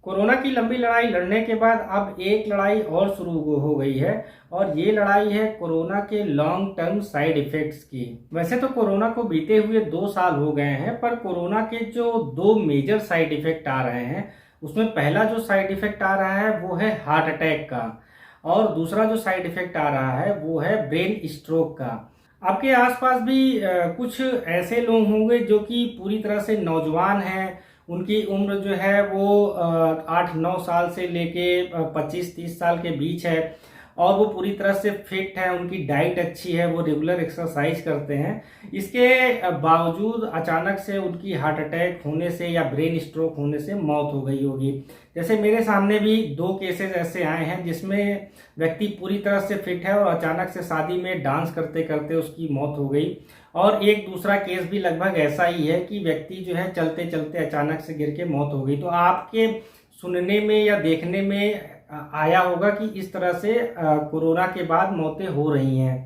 Corona की लंबी लड़ाई लड़ने के बाद अब एक लड़ाई और शुरू हो गई है और ये लड़ाई है कोरोना के लॉन्ग टर्म साइड इफेक्ट्स की। वैसे तो कोरोना को बीते हुए 2 साल हो गए हैं, पर कोरोना के जो 2 मेजर साइड इफेक्ट आ रहे हैं उसमें पहला जो साइड इफेक्ट आ रहा है वो है हार्ट अटैक का, और दूसरा जो साइड इफेक्ट आ रहा है वो है ब्रेन स्ट्रोक का। आपके आसपास भी कुछ ऐसे लोग होंगे जो कि पूरी तरह से नौजवान हैं, उनकी उम्र जो है वो 8-9 साल से लेके 25-30 साल के बीच है, और वो पूरी तरह से फिट है, उनकी डाइट अच्छी है, वो रेगुलर एक्सरसाइज करते हैं। इसके बावजूद अचानक से उनकी हार्ट अटैक होने से या ब्रेन स्ट्रोक होने से मौत हो गई होगी। जैसे मेरे सामने भी 2 केसेस ऐसे आए हैं जिसमें व्यक्ति पूरी तरह से फिट है और अचानक से शादी में डांस करते करते उसकी मौत हो गई। और एक दूसरा केस भी लगभग ऐसा ही है कि व्यक्ति जो है चलते चलते अचानक से गिर के मौत हो गई। तो आपके सुनने में या देखने में आया होगा कि इस तरह से कोरोना के बाद मौतें हो रही हैं।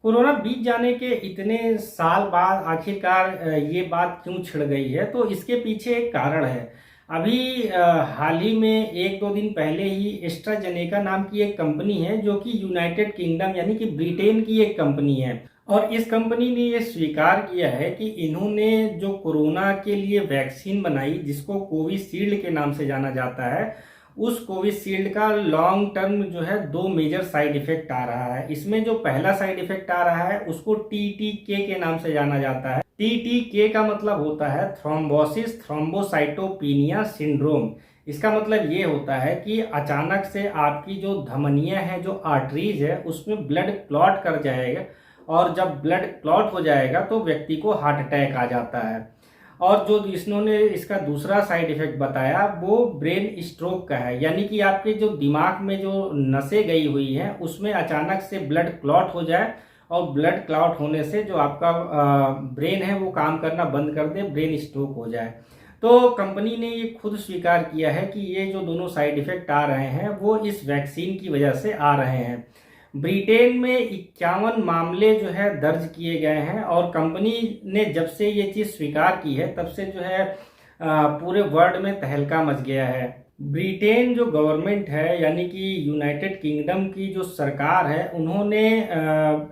कोरोना बीत जाने के इतने साल बाद आखिरकार ये बात क्यों छिड़ गई है, तो इसके पीछे एक कारण है। अभी हाल ही में 1-2 दिन पहले ही एस्ट्राजेनेका नाम की एक कंपनी है जो कि यूनाइटेड किंगडम यानी कि ब्रिटेन की एक कंपनी है, और इस कंपनी ने ये स्वीकार किया है कि इन्होंने जो कोरोना के लिए वैक्सीन बनाई जिसको कोविशील्ड के नाम से जाना जाता है, उस कोविशील्ड का लॉन्ग टर्म जो है 2 मेजर साइड इफेक्ट आ रहा है। इसमें जो पहला साइड इफेक्ट आ रहा है उसको TTK के नाम से जाना जाता है। TTK का मतलब होता है थ्रोम्बोसिस थ्रोम्बोसाइटोपिनिया सिंड्रोम। इसका मतलब ये होता है कि अचानक से आपकी जो धमनियां हैं, जो आर्टरीज है, उसमें ब्लड क्लॉट कर जाएगा, और जब ब्लड क्लॉट हो जाएगा तो व्यक्ति को हार्ट अटैक आ जाता है। और जो इन्होंने इसका दूसरा साइड इफेक्ट बताया वो ब्रेन स्ट्रोक का है, यानी कि आपके जो दिमाग में जो नसें गई हुई हैं उसमें अचानक से ब्लड क्लॉट हो जाए, और ब्लड क्लॉट होने से जो आपका ब्रेन है वो काम करना बंद कर दे, ब्रेन स्ट्रोक हो जाए। तो कंपनी ने ये खुद स्वीकार किया है कि ये जो दोनों साइड इफेक्ट आ रहे हैं वो इस वैक्सीन की वजह से आ रहे हैं। ब्रिटेन में 51 मामले जो है दर्ज किए गए हैं, और कंपनी ने जब से ये चीज़ स्वीकार की है तब से जो है पूरे वर्ल्ड में तहलका मच गया है। ब्रिटेन जो गवर्नमेंट है यानी कि यूनाइटेड किंगडम की जो सरकार है, उन्होंने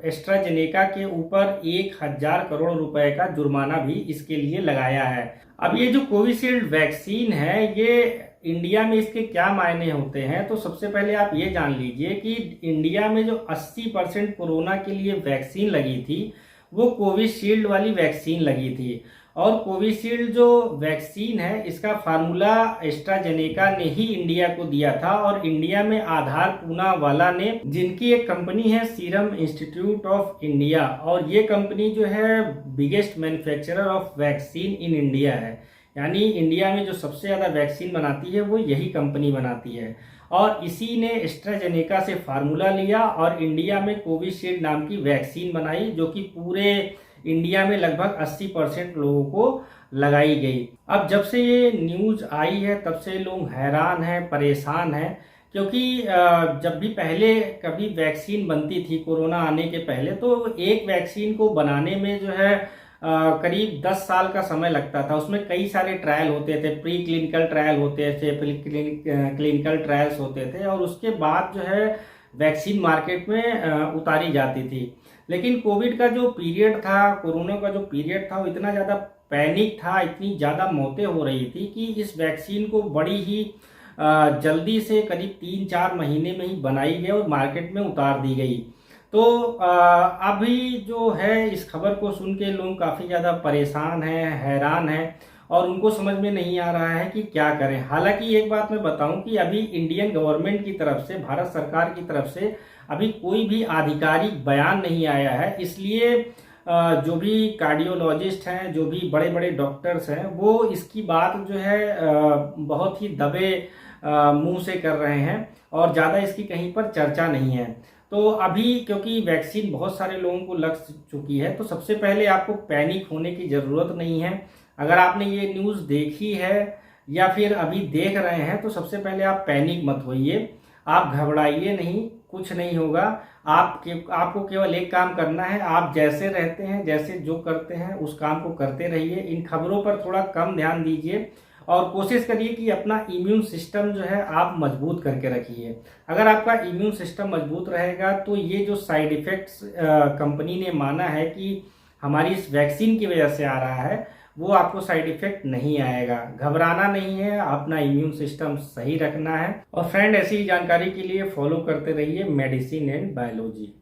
एस्ट्राजेनेका के ऊपर 1000 करोड़ रुपए का जुर्माना भी इसके लिए लगाया है। अब ये जो कोविशील्ड वैक्सीन है, ये इंडिया में इसके क्या मायने होते हैं, तो सबसे पहले आप ये जान लीजिए कि इंडिया में जो 80% कोरोना के लिए वैक्सीन लगी थी वो कोविशील्ड वाली वैक्सीन लगी थी। और कोविशील्ड जो वैक्सीन है इसका फार्मूला एस्ट्राजेनेका ने ही इंडिया को दिया था, और इंडिया में आधार पूनावाला ने, जिनकी एक कंपनी है सीरम इंस्टीट्यूट ऑफ इंडिया, और ये कंपनी जो है biggest manufacturer of vaccine in India है। यानी इंडिया में जो सबसे ज़्यादा वैक्सीन बनाती है वो यही कंपनी बनाती है, और इसी ने एस्ट्राजेनेका से फार्मूला लिया और इंडिया में कोविशील्ड नाम की वैक्सीन बनाई, जो कि पूरे इंडिया में लगभग 80% लोगों को लगाई गई। अब जब से ये न्यूज़ आई है तब से लोग हैरान हैं, परेशान हैं, क्योंकि जब भी पहले कभी वैक्सीन बनती थी कोरोना आने के पहले, तो एक वैक्सीन को बनाने में जो है करीब 10 साल का समय लगता था। उसमें कई सारे ट्रायल होते थे, प्री क्लिनिकल ट्रायल होते थे, क्लिनिकल ट्रायल्स होते थे, और उसके बाद जो है वैक्सीन मार्केट में उतारी जाती थी। लेकिन कोविड का जो पीरियड था, कोरोना का जो पीरियड था, वो इतना ज़्यादा पैनिक था, इतनी ज़्यादा मौतें हो रही थी कि इस वैक्सीन को बड़ी ही जल्दी से करीब 3-4 महीने में ही बनाई गई और मार्केट में उतार दी गई। तो अभी जो है इस खबर को सुन के लोग काफ़ी ज़्यादा परेशान हैं, हैरान हैं, और उनको समझ में नहीं आ रहा है कि क्या करें। हालांकि एक बात मैं बताऊं कि अभी इंडियन गवर्नमेंट की तरफ से, भारत सरकार की तरफ से अभी कोई भी आधिकारिक बयान नहीं आया है, इसलिए जो भी कार्डियोलॉजिस्ट हैं, जो भी बड़े बड़े डॉक्टर्स हैं, वो इसकी बात जो है बहुत ही दबे मुंह से कर रहे हैं, और ज़्यादा इसकी कहीं पर चर्चा नहीं है। तो अभी क्योंकि वैक्सीन बहुत सारे लोगों को लग चुकी है, तो सबसे पहले आपको पैनिक होने की ज़रूरत नहीं है। अगर आपने ये न्यूज़ देखी है या फिर अभी देख रहे हैं तो सबसे पहले आप पैनिक मत होइए, आप घबराइए नहीं, कुछ नहीं होगा। आपको केवल एक काम करना है, आप जैसे रहते हैं, जैसे जो करते हैं उस काम को करते रहिए। इन खबरों पर थोड़ा कम ध्यान दीजिए और कोशिश करिए कि अपना इम्यून सिस्टम जो है आप मजबूत करके रखिए। अगर आपका इम्यून सिस्टम मजबूत रहेगा तो ये जो साइड इफ़ेक्ट्स कंपनी ने माना है कि हमारी इस वैक्सीन की वजह से आ रहा है, वो आपको साइड इफ़ेक्ट नहीं आएगा। घबराना नहीं है, अपना इम्यून सिस्टम सही रखना है। और फ्रेंड, ऐसी जानकारी के लिए फॉलो करते रहिए मेडिसिन एंड बायोलॉजी।